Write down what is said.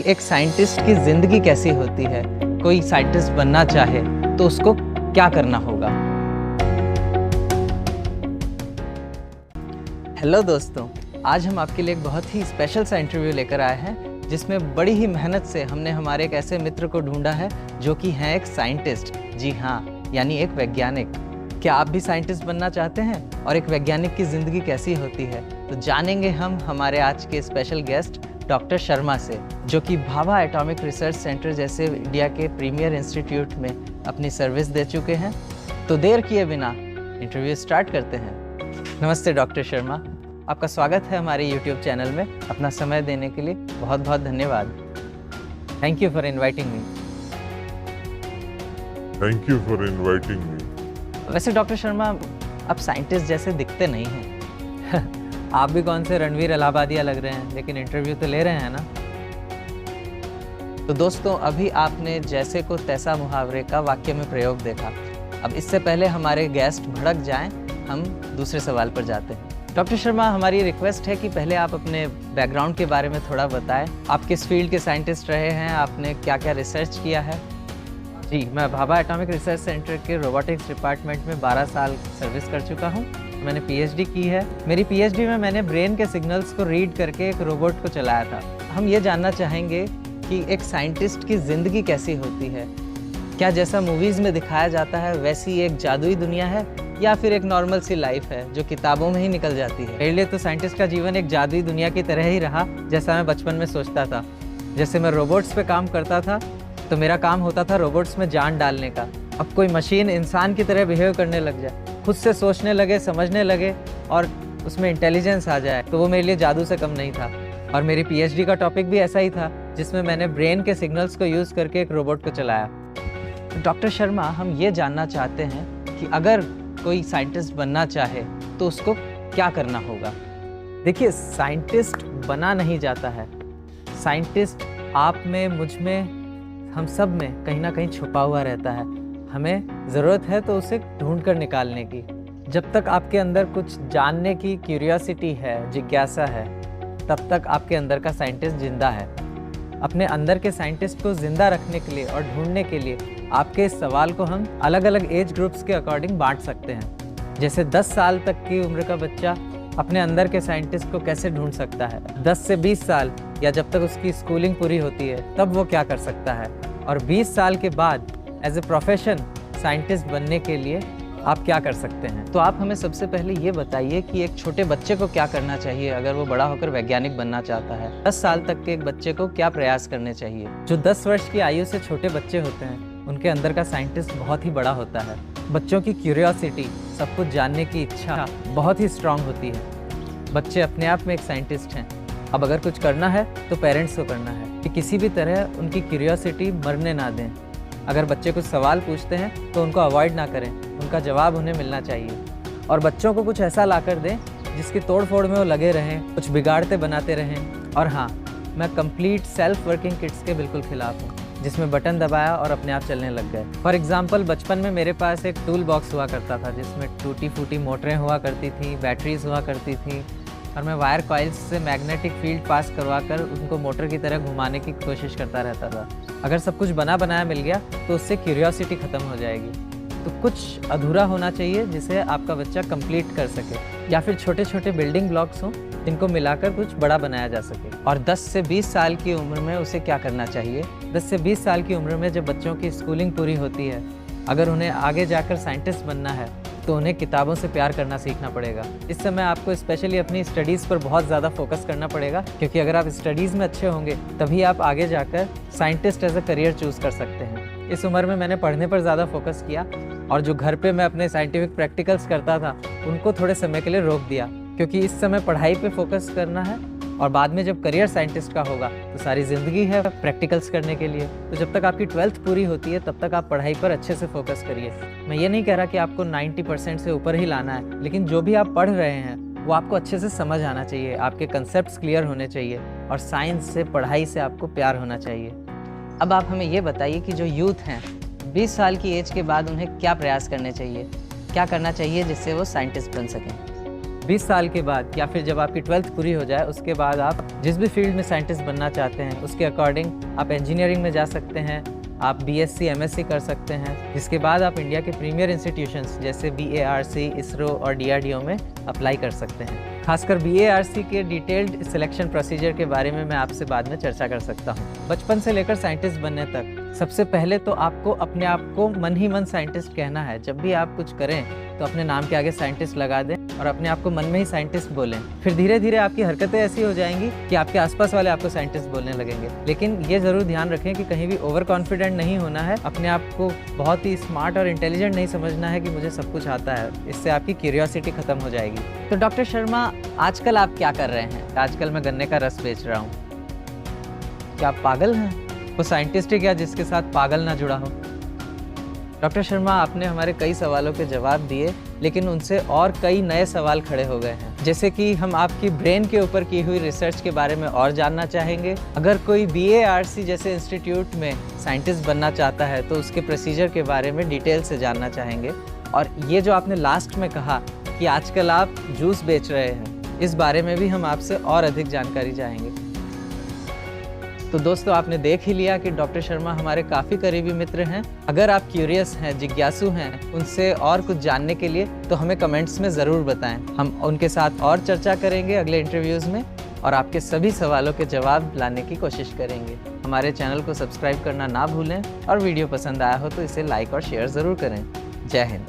एक साइंटिस्ट की ज़िंदगी कैसी होती है, कोई साइंटिस्ट बनना चाहे तो उसको क्या करना होगा। हेलो दोस्तों, आज हम आपके लिए एक बहुत ही स्पेशल सा इंटरव्यू लेकर आए हैं जिसमें बड़ी ही मेहनत से हमने हमारे एक ऐसे मित्र को ढूंढा है जो कि हैं एक साइंटिस्ट। जी हाँ, यानी एक वैज्ञानिक। क्या आप भी साइंटिस्ट बनना चाहते हैं और एक वैज्ञानिक की ज़िंदगी कैसी होती है, तो जानेंगे हम हमारे आज के स्पेशल गेस्ट डॉक्टर शर्मा से, जो कि भाभा एटॉमिक रिसर्च सेंटर जैसे इंडिया के प्रीमियर इंस्टीट्यूट में अपनी सर्विस दे चुके हैं। तो देर किए बिना इंटरव्यू स्टार्ट करते हैं। नमस्ते डॉक्टर शर्मा, आपका स्वागत है हमारे यूट्यूब चैनल में। अपना समय देने के लिए बहुत बहुत धन्यवाद। Thank you for inviting me. Thank you for inviting me. वैसे डॉक्टर शर्मा, आप साइंटिस्ट जैसे दिखते नहीं हैं। आप भी कौन से रणवीर इलाहाबादिया लग रहे हैं, लेकिन इंटरव्यू तो ले रहे हैं ना। तो दोस्तों, अभी आपने जैसे को तैसा मुहावरे का वाक्य में प्रयोग देखा। अब इससे पहले हमारे गेस्ट भड़क जाएं, हम दूसरे सवाल पर जाते हैं। डॉक्टर शर्मा, हमारी रिक्वेस्ट है कि पहले आप अपने बैकग्राउंड के बारे में थोड़ा बताएं। आप किस फील्ड के साइंटिस्ट रहे हैं, आपने क्या क्या रिसर्च किया है। जी, मैं भाभा एटॉमिक रिसर्च सेंटर के रोबोटिक्स डिपार्टमेंट में 12 साल सर्विस कर चुका हूँ। मैंने पीएचडी की है। मेरी पीएचडी में मैंने ब्रेन के सिग्नल्स को रीड करके एक रोबोट को चलाया था। हम ये जानना चाहेंगे कि एक साइंटिस्ट की ज़िंदगी कैसी होती है। क्या जैसा मूवीज़ में दिखाया जाता है वैसी एक जादुई दुनिया है, या फिर एक नॉर्मल सी लाइफ है जो किताबों में ही निकल जाती है। मेरे लिए तो साइंटिस्ट का जीवन एक जादुई दुनिया की तरह ही रहा, जैसा मैं बचपन में सोचता था। जैसे मैं रोबोट्स पे काम करता था तो मेरा काम होता था रोबोट्स में जान डालने का। अब कोई मशीन इंसान की तरह बिहेव करने लग जाए, खुद से सोचने लगे, समझने लगे और उसमें इंटेलिजेंस आ जाए, तो वो मेरे लिए जादू से कम नहीं था। और मेरी पीएचडी का टॉपिक भी ऐसा ही था, जिसमें मैंने ब्रेन के सिग्नल्स को यूज़ करके एक रोबोट को चलाया। डॉक्टर शर्मा, हम ये जानना चाहते हैं कि अगर कोई साइंटिस्ट बनना चाहे तो उसको क्या करना होगा। देखिए, साइंटिस्ट बना नहीं जाता है। साइंटिस्ट आप में, मुझ में, हम सब में कहीं ना कहीं छुपा हुआ रहता है। हमें ज़रूरत है तो उसे ढूंढ कर निकालने की। जब तक आपके अंदर कुछ जानने की क्यूरियोसिटी है, जिज्ञासा है, तब तक आपके अंदर का साइंटिस्ट जिंदा है। अपने अंदर के साइंटिस्ट को ज़िंदा रखने के लिए और ढूंढने के लिए आपके इस सवाल को हम अलग अलग एज ग्रुप्स के अकॉर्डिंग बांट सकते हैं। जैसे 10 साल तक की उम्र का बच्चा अपने अंदर के साइंटिस्ट को कैसे ढूंढ सकता है, 10 से 20 साल या जब तक उसकी स्कूलिंग पूरी होती है तब वो क्या कर सकता है, और 20 साल के बाद एज ए प्रोफेशन साइंटिस्ट बनने के लिए आप क्या कर सकते हैं। तो आप हमें सबसे पहले ये बताइए कि एक छोटे बच्चे को क्या करना चाहिए अगर वो बड़ा होकर वैज्ञानिक बनना चाहता है। 10 साल तक के एक बच्चे को क्या प्रयास करने चाहिए। जो 10 वर्ष की आयु से छोटे बच्चे होते हैं, उनके अंदर का साइंटिस्ट बहुत ही बड़ा होता है। बच्चों की क्यूरियोसिटी, सब कुछ जानने की इच्छा बहुत ही स्ट्रांग होती है। बच्चे अपने आप में एक साइंटिस्ट हैं। अब अगर कुछ करना है तो पेरेंट्स को करना है कि किसी भी तरह उनकी क्यूरियोसिटी मरने ना दें। अगर बच्चे कुछ सवाल पूछते हैं तो उनको अवॉइड ना करें, उनका जवाब उन्हें मिलना चाहिए। और बच्चों को कुछ ऐसा ला कर दें जिसकी तोड़ फोड़ में वो लगे रहें, कुछ बिगाड़ते बनाते रहें। और हाँ, मैं कंप्लीट सेल्फ वर्किंग किट्स के बिल्कुल खिलाफ हूँ, जिसमें बटन दबाया और अपने आप चलने लग गए। फॉर एग्जाम्पल, बचपन में मेरे पास एक टूल बॉक्स हुआ करता था जिसमें टूटी फूटी मोटरें हुआ करती थी, बैटरीज हुआ करती थी, और मैं वायर कॉइल्स से मैग्नेटिक फील्ड पास करवा कर उनको मोटर की तरह घुमाने की कोशिश करता रहता था। अगर सब कुछ बना बनाया मिल गया तो उससे क्यूरियोसिटी ख़त्म हो जाएगी। तो कुछ अधूरा होना चाहिए जिसे आपका बच्चा कंप्लीट कर सके, या फिर छोटे छोटे बिल्डिंग ब्लॉक्स हों जिनको मिलाकर कुछ बड़ा बनाया जा सके। और 10 से 20 साल की उम्र में उसे क्या करना चाहिए। 10 से 20 साल की उम्र में जब बच्चों की स्कूलिंग पूरी होती है, अगर उन्हें आगे जाकर साइंटिस्ट बनना है तो उन्हें किताबों से प्यार करना सीखना पड़ेगा। इस समय आपको स्पेशली अपनी स्टडीज़ पर बहुत ज़्यादा फोकस करना पड़ेगा, क्योंकि अगर आप स्टडीज़ में अच्छे होंगे तभी आप आगे जाकर scientist as a career choose कर सकते हैं। इस उम्र में मैंने पढ़ने पर ज़्यादा फोकस किया, और जो घर पे मैं अपने साइंटिफिक प्रैक्टिकल्स करता था उनको थोड़े समय के लिए रोक दिया, क्योंकि इस समय पढ़ाई पे फोकस करना है, और बाद में जब करियर साइंटिस्ट का होगा तो सारी ज़िंदगी है प्रैक्टिकल्स करने के लिए। तो जब तक आपकी 12th पूरी होती है तब तक आप पढ़ाई पर अच्छे से फोकस करिए। मैं ये नहीं कह रहा कि आपको 90% से ऊपर ही लाना है, लेकिन जो भी आप पढ़ रहे हैं वो आपको अच्छे से समझ आना चाहिए, आपके कंसेप्ट्स क्लियर होने चाहिए, और साइंस से, पढ़ाई से आपको प्यार होना चाहिए। अब आप हमें ये बताइए कि जो यूथ हैं, 20 साल की एज के बाद उन्हें क्या प्रयास करने चाहिए, क्या करना चाहिए जिससे वो साइंटिस्ट बन सकें। 20 साल के बाद या फिर जब आपकी 12th पूरी हो जाए उसके बाद आप जिस भी फील्ड में साइंटिस्ट बनना चाहते हैं उसके अकॉर्डिंग आप इंजीनियरिंग में जा सकते हैं, आप बीएससी एमएससी कर सकते हैं, जिसके बाद आप इंडिया के प्रीमियर इंस्टीट्यूशंस जैसे बीएआरसी, इसरो और डीआरडीओ में अप्लाई कर सकते हैं। खासकर बीएआरसी के डिटेल्ड सिलेक्शन प्रोसीजर के बारे में मैं आपसे बाद में चर्चा कर सकता हूँ। बचपन से लेकर साइंटिस्ट बनने तक सबसे पहले तो आपको अपने आप को मन ही मन साइंटिस्ट कहना है। जब भी आप कुछ करें तो अपने नाम के आगे साइंटिस्ट लगा दें और अपने आप को मन में ही साइंटिस्ट बोलें। फिर धीरे धीरे आपकी हरकतें ऐसी हो जाएंगी कि आपके आसपास वाले आपको साइंटिस्ट बोलने लगेंगे। लेकिन ये ज़रूर ध्यान रखें कि कहीं भी ओवर कॉन्फिडेंट नहीं होना है, अपने आप को बहुत ही स्मार्ट और इंटेलिजेंट नहीं समझना है कि मुझे सब कुछ आता है। इससे आपकी क्यूरियोसिटी खत्म हो जाएगी। तो डॉक्टर शर्मा, आजकल आप क्या कर रहे हैं? आजकल मैं गन्ने का रस बेच रहा हूँ। क्या आप पागल हैं? वो साइंटिस्ट है क्या जिसके साथ पागल ना जुड़ा हो? डॉक्टर शर्मा, आपने हमारे कई सवालों के जवाब दिए, लेकिन उनसे और कई नए सवाल खड़े हो गए हैं। जैसे कि हम आपकी ब्रेन के ऊपर की हुई रिसर्च के बारे में और जानना चाहेंगे। अगर कोई बीएआरसी जैसे इंस्टीट्यूट में साइंटिस्ट बनना चाहता है तो उसके प्रोसीजर के बारे में डिटेल से जानना चाहेंगे। और ये जो आपने लास्ट में कहा कि आजकल आप जूस बेच रहे हैं, इस बारे में भी हम आपसे और अधिक जानकारी चाहेंगे। तो दोस्तों, आपने देख ही लिया कि डॉक्टर शर्मा हमारे काफ़ी करीबी मित्र हैं। अगर आप क्यूरियस हैं, जिज्ञासु हैं उनसे और कुछ जानने के लिए, तो हमें कमेंट्स में ज़रूर बताएं। हम उनके साथ और चर्चा करेंगे अगले इंटरव्यूज़ में और आपके सभी सवालों के जवाब लाने की कोशिश करेंगे। हमारे चैनल को सब्सक्राइब करना ना भूलें और वीडियो पसंद आया हो तो इसे लाइक और शेयर ज़रूर करें। जय हिंद।